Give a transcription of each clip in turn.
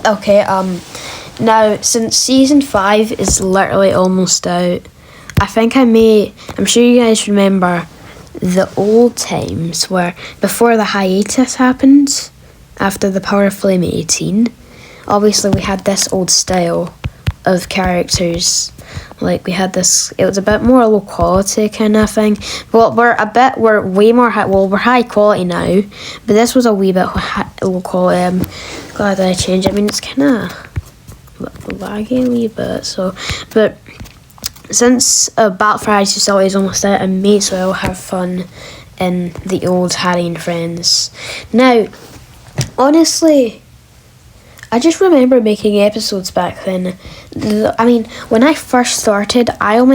Okay, now, since season 5 is literally almost out, I'm sure you guys remember the old times where, before the hiatus happened, after the Power of Flame 18, obviously we had this old style of characters. Like, we had this, it was a bit more low quality kind of thing. Well, we're way more we're high quality now, but this was a wee bit low quality. I'm glad I changed it. I mean, it's kind of laggy a wee bit, so, but since Battle for Harry's Facility is almost out, I may as well have fun in the old Harry and Friends. Now, honestly, I just remember making episodes back then. I mean, when I first started, I got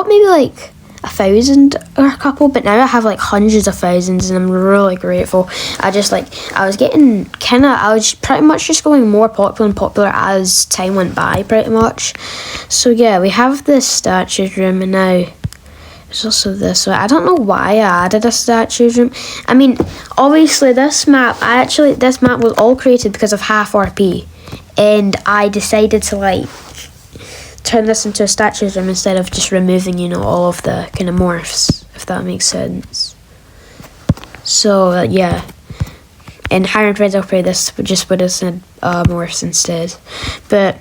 maybe like 1,000 or a couple, but now I have like hundreds of thousands, and I'm really grateful. I was pretty much just going more popular and popular as time went by, pretty much. So yeah, we have this statues room, and now there's also this one. I don't know why I added a statues room. I mean, obviously this map was all created because of half RP, and I decided to like turn this into a statues room instead of just removing, all of the kind of morphs, if that makes sense. So yeah, in Harry and Friends Upgrade, this just would have said morphs instead. But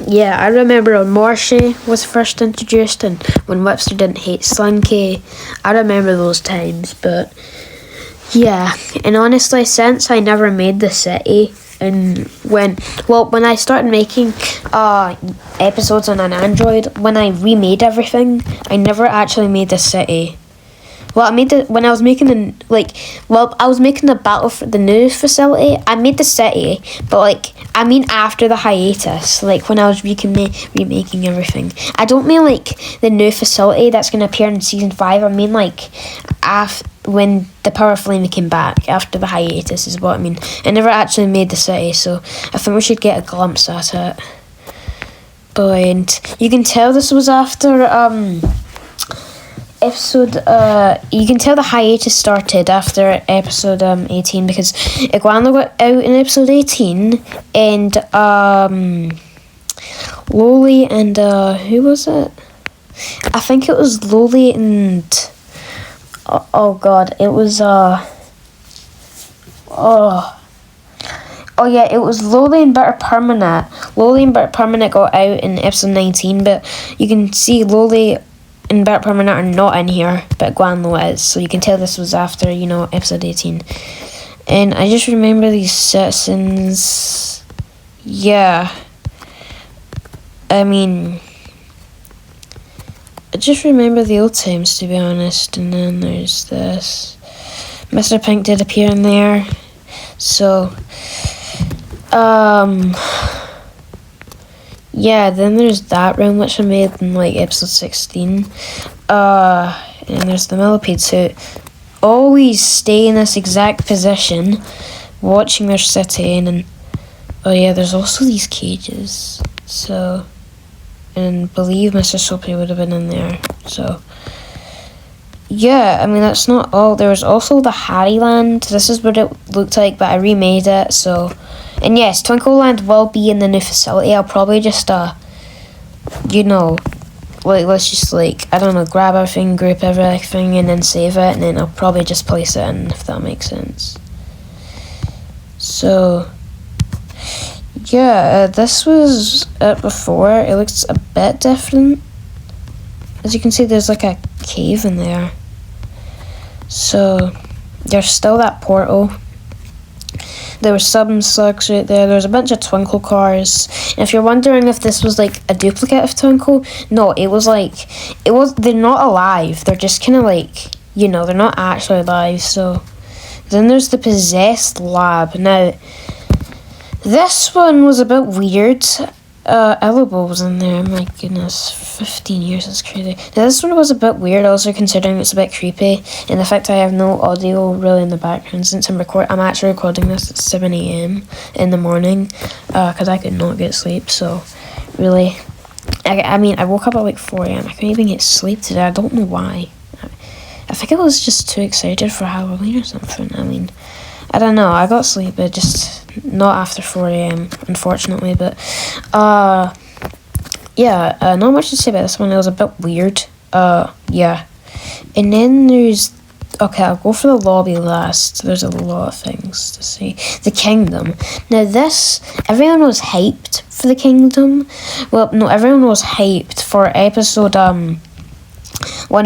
yeah, I remember when Morshay was first introduced and when Whipster didn't hate Slinky. I remember those times. But yeah, and honestly, since I never made the city, and when I started making episodes on an Android, when I remade everything, I never actually made the city. Well, I made it when I was making I was making the battle for the new facility. I made the city, but after the hiatus, when I was remaking everything. I don't mean the new facility that's gonna appear in season 5. I mean when the Power of Flame came back after the hiatus is what I mean. I never actually made the city, so I think we should get a glimpse at it. But you can tell this was after episode you can tell the hiatus started after episode 18 because Iguana got out in episode 18, and Loli and who was it? I think it was Loli and it was Loli and Bitter Permanent. Loli and Bitter Permanent got out in episode 19, but you can see Loli and Bitter Permanent are not in here, but Guanlo is, so you can tell this was after, episode 18. And I just remember these citizens. Yeah. I mean, I just remember the old times, to be honest. And then there's this. Mr. Pink did appear in there. So, yeah, then there's that room which I made in episode 16. And there's the millipede suit. Always stay in this exact position, watching their city, and then there's also these cages. So, and believe Mr. Soapy would have been in there. So, yeah, I mean that's not all. There was also the Harryland. This is what it looked like, but I remade it. So. And yes, Twinkleland will be in the new facility. I'll probably just, let's just, I don't know, grab everything, group everything, and then save it, and then I'll probably just place it in, if that makes sense. So, yeah, this was it before. It looks a bit different. As you can see, there's, a cave in there. So, there's still that portal. There were some slugs right there. There was a bunch of Twinkle cars. And if you're wondering if this was a duplicate of Twinkle, no, they're not alive. They're just kind of they're not actually alive. So then there's the possessed lab. Now, this one was a bit weird. Elbow was in there. My goodness, 15 years, that's crazy. Now, this one was a bit weird, also considering it's a bit creepy, and the fact I have no audio really in the background since I'm actually recording this at 7 a.m. in the morning, because I could not get sleep. So, really, I woke up at 4 a.m. I couldn't even get sleep today. I don't know why. I think I was just too excited for Halloween or something. I don't know. I got sleep, but just not after 4 a.m. unfortunately, but yeah, not much to say about this one. It was a bit weird. Yeah. And then there's... Okay, I'll go for the lobby last. There's a lot of things to see. The kingdom. Now this, everyone was hyped for the kingdom. Well, no, everyone was hyped for episode 1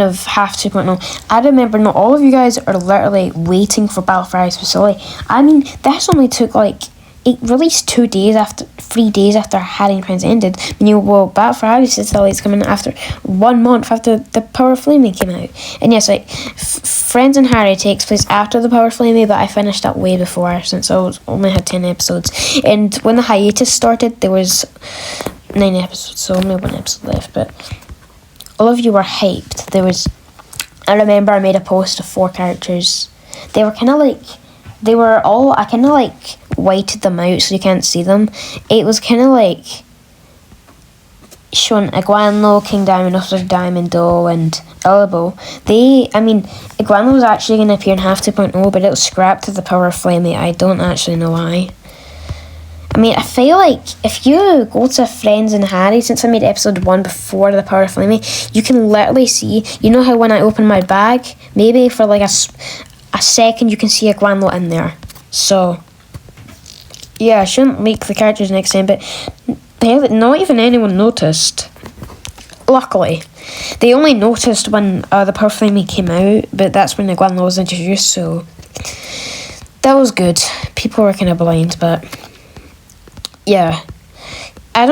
of Half 2.0. I remember not all of you guys are literally waiting for Battle for Ice Facility. I mean, this only took like... It released 3 days after Harry and Prince ended. Well, Battle for Ice Facility is coming after 1 month after the Power Flaming came out. And yes, like Friends and Harry takes place after the Power Flaming, but I finished that way before since I only had 10 episodes. And when the hiatus started, there was 9 episodes, so only 1 episode left. But all of you were hyped. I remember I made a post of 4 characters. They were kind of like... I kind of like whited them out so you can't see them. It was kind of like showing Iguanlo, King Diamond, Officer Diamond, Doe, and Elbow. Iguanlo was actually going to appear in Half 2.0, but it was scrapped at the Power of Flamey. I don't actually know why. I mean, I feel like if you go to Friends and Harry, since I made episode 1 before the Power of Flamey, you can literally see, you know how when I open my bag, maybe for like a second you can see Iguanlo in there. So yeah, I shouldn't leak the characters next time, but not even anyone noticed. Luckily, they only noticed when the Power Flaming came out, but that's when Iguanlo was introduced, so that was good. People were kind of blind, but yeah. I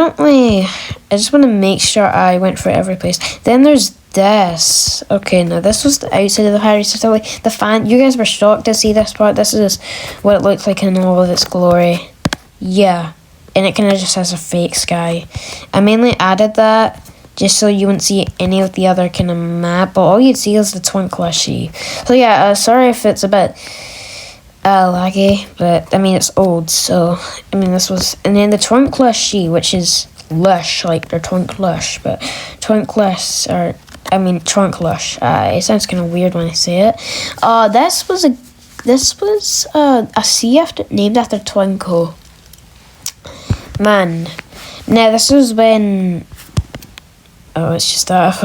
just want to make sure I went for every place. Then there's this. Okay, now this was the outside of the Harry Facility. The fan, you guys were shocked to see this part. This is what it looks like in all of its glory. Yeah, and it kind of just has a fake sky. I mainly added that just so you wouldn't see any of the other kind of map, but all you'd see is the Twinklushy. So yeah, sorry if it's a bit laggy, but I mean it's old, so I mean this was... And then the Twinklushy, which is lush, like they're Twinklush, but Twinklush are... I mean Twinklush. It sounds kind of weird when I say it. This was a sea named after Twinkle. Man. Now this was when... Oh, it's just that.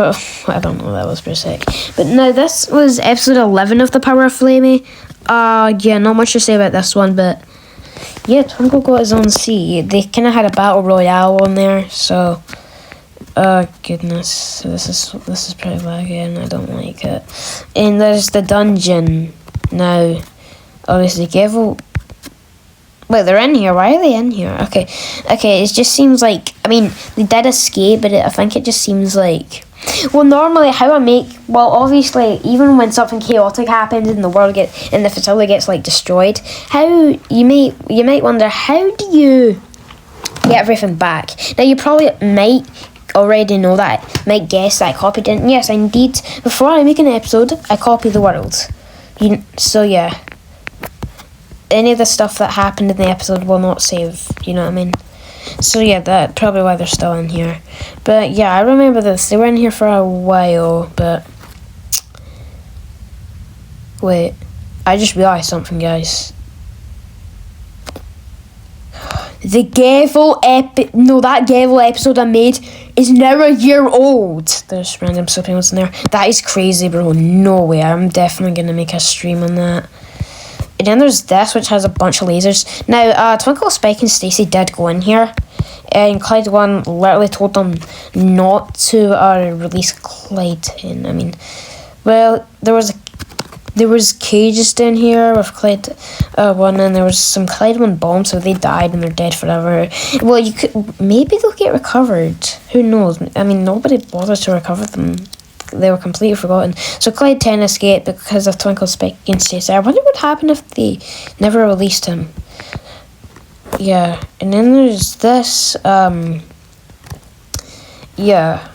I don't know what that was for a sec. But no, this was episode 11 of the Power of Flamey. Yeah, not much to say about this one, but yeah, Twinkle got his own sea. They kind of had a battle royale on there, so goodness, this is pretty laggy and I don't like it. And there's the dungeon now. Obviously, Gavel. Wait, they're in here. Why are they in here? Okay, it just seems like... I mean, they did escape, but I think it just seems like... Well, normally, obviously, even when something chaotic happens and the facility gets, like, destroyed, you might wonder, how do you get everything back? Now, you probably might already know that, might guess that I copied it. And yes, indeed, before I make an episode, I copy the world. So, yeah. Any of the stuff that happened in the episode will not save, you know what I mean? So yeah, that's probably why they're still in here. But yeah, I remember this. They were in here for a while, but... Wait, I just realised something, guys. The that Gavel episode I made is now a year old. There's random subtitles in there. That is crazy, bro. No way. I'm definitely going to make a stream on that. And then there's this, which has a bunch of lasers. Now, Twinkle, Spike, and Stacy did go in here. And Clyde 1 literally told them not to release Clyde 10. I mean, well, there was cages down here with Clyde 1, and there was some Clyde 1 bombs, so they died and they're dead forever. Well, maybe they'll get recovered. Who knows? I mean, nobody bothered to recover them. They were completely forgotten. So Clyde 10 escaped because of Twinkle, Spike, and Stacy. I wonder what happened if they never released him. Yeah, and then there's this. Yeah,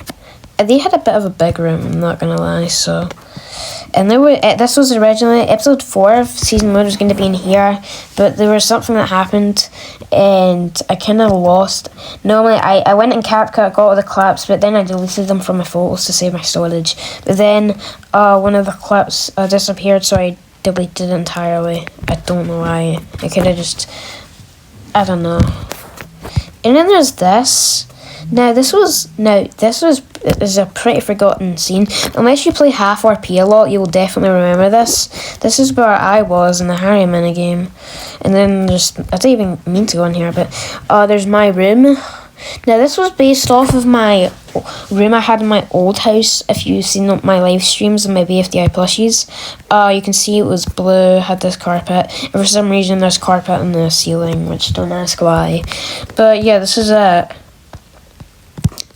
they had a bit of a big room. I'm not gonna lie. So, and this was originally episode 4 of season 1 was going to be in here, but there was something that happened, and I kind of lost. Normally, I went in CapCut, got all the clips, but then I deleted them from my photos to save my storage. But then one of the clips disappeared, so I deleted it entirely. I don't know why. I could have just I don't know. And then there's this. This is a pretty forgotten scene. Unless you play half RP a lot, you will definitely remember this. This is where I was in the Harry minigame. And then there's, I don't even mean to go in here, but there's my room. Now this was based off of my room I had in my old house. If you've seen my live streams and my BFDI plushies, you can see it was blue, had this carpet, and for some reason there's carpet on the ceiling, which don't ask why. But yeah, this is it.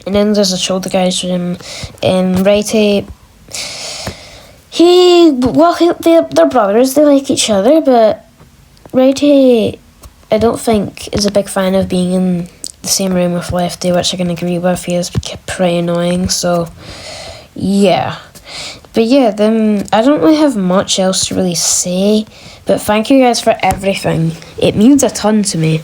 And then there's a shoulder guy's room, and Righty, they're brothers, they like each other, but Righty, I don't think is a big fan of being in the same room with Lefty, which I can agree with. He is pretty annoying, so yeah. But yeah, then I don't really have much else to really say, but thank you guys for everything. It means a ton to me.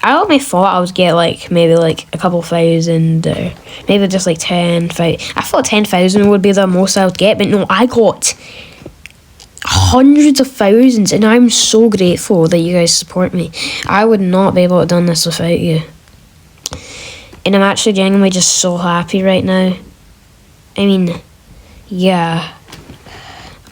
I only thought I would get maybe a couple thousand, or maybe just 10,000. I thought 10,000 would be the most I would get, but no, I got hundreds of thousands, and I'm so grateful that you guys support me. I would not be able to have done this without you. And I'm actually genuinely just so happy right now. I mean, yeah.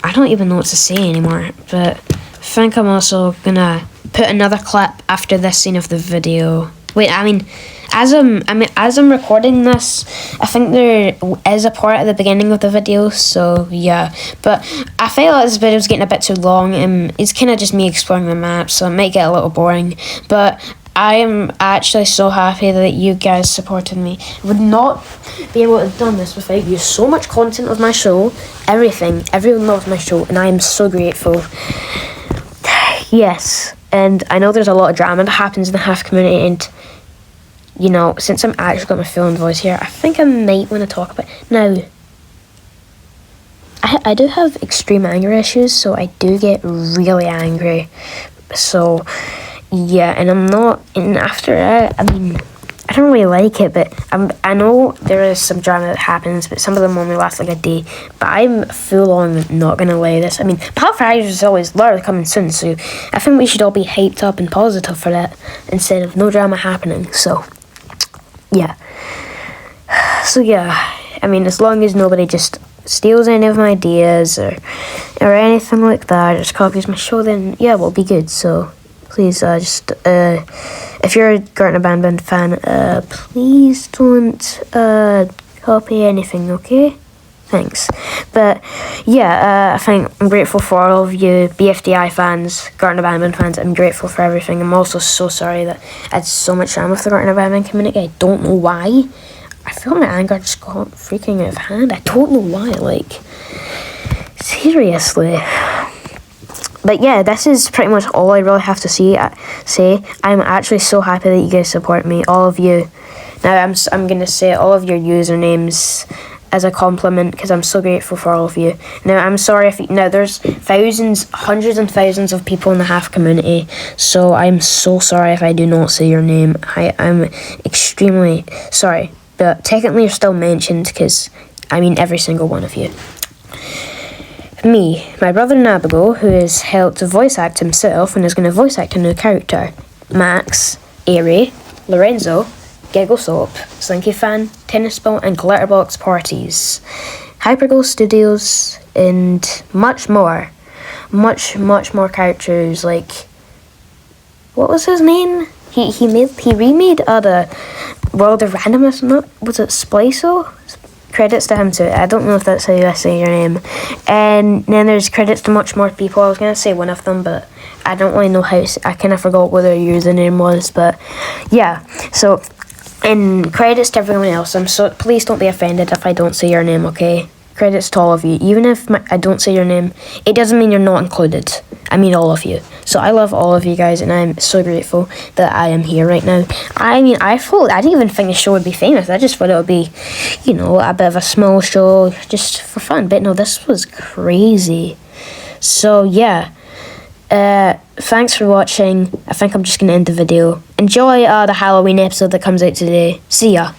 I don't even know what to say anymore, but I think I'm also gonna put another clip after this scene of the video. Wait, as I'm recording this, I think there is a part at the beginning of the video, so yeah. But I feel like this video's getting a bit too long, and it's kind of just me exploring the map, so it might get a little boring. But I am actually so happy that you guys supported me. I would not be able to have done this without you. So much content of my show, everyone loves my show, and I am so grateful. Yes, and I know there's a lot of drama that happens in the half community, and you know, since I'm actually got my full voice here, I think I might want to talk about now. I do have extreme anger issues, so I do get really angry. So yeah, and I'm not. And after it, I don't really like it, but I know there is some drama that happens, but some of them only last a day. But I'm full on not gonna lay this. Black Friday is always literally coming soon, so I think we should all be hyped up and positive for that instead of no drama happening. So yeah. So yeah, as long as nobody just steals any of my ideas or anything like that, just copies my show, then yeah, we'll be good. So please, if you're a Gartner Band fan, please don't copy anything, okay? Thanks. But yeah, I think I'm grateful for all of you BFDI fans, Gartner Band fans. I'm grateful for everything. I'm also so sorry that I had so much time with the Gartner Band community. I don't know why. I feel my anger just got freaking out of hand. I don't know why, seriously. But yeah, this is pretty much all I really have to say. I'm actually so happy that you guys support me, all of you. Now I'm gonna say all of your usernames as a compliment, because I'm so grateful for all of you. Now I'm sorry if there's thousands, hundreds and thousands of people in the half community, so I'm so sorry if I do not say your name. I'm extremely sorry, but technically you're still mentioned, because every single one of you. Me, my brother Nabigo, who has helped to voice act himself and is going to voice act a new character. Max, Airy, Lorenzo, Giggle Soap, Slinky Fan, Tennis Ball, and Glitterbox Parties. Hyperghost Studios, and much more. Much more characters, what was his name? He remade the World of Randomness, was it Spliso? Credits to him too. I don't know if that's how you say your name. And then there's credits to much more people. I was going to say one of them, but I don't really know how I kind of forgot what their username was, but yeah. So, and credits to everyone else. Please don't be offended if I don't say your name, okay? Credits to all of you. Even if I don't say your name, it doesn't mean you're not included. All of you. So I love all of you guys, and I'm so grateful that I am here right now. I didn't even think the show would be famous. I just thought it would be, a bit of a small show just for fun. But no, this was crazy. So yeah. Thanks for watching. I think I'm just going to end the video. Enjoy the Halloween episode that comes out today. See ya.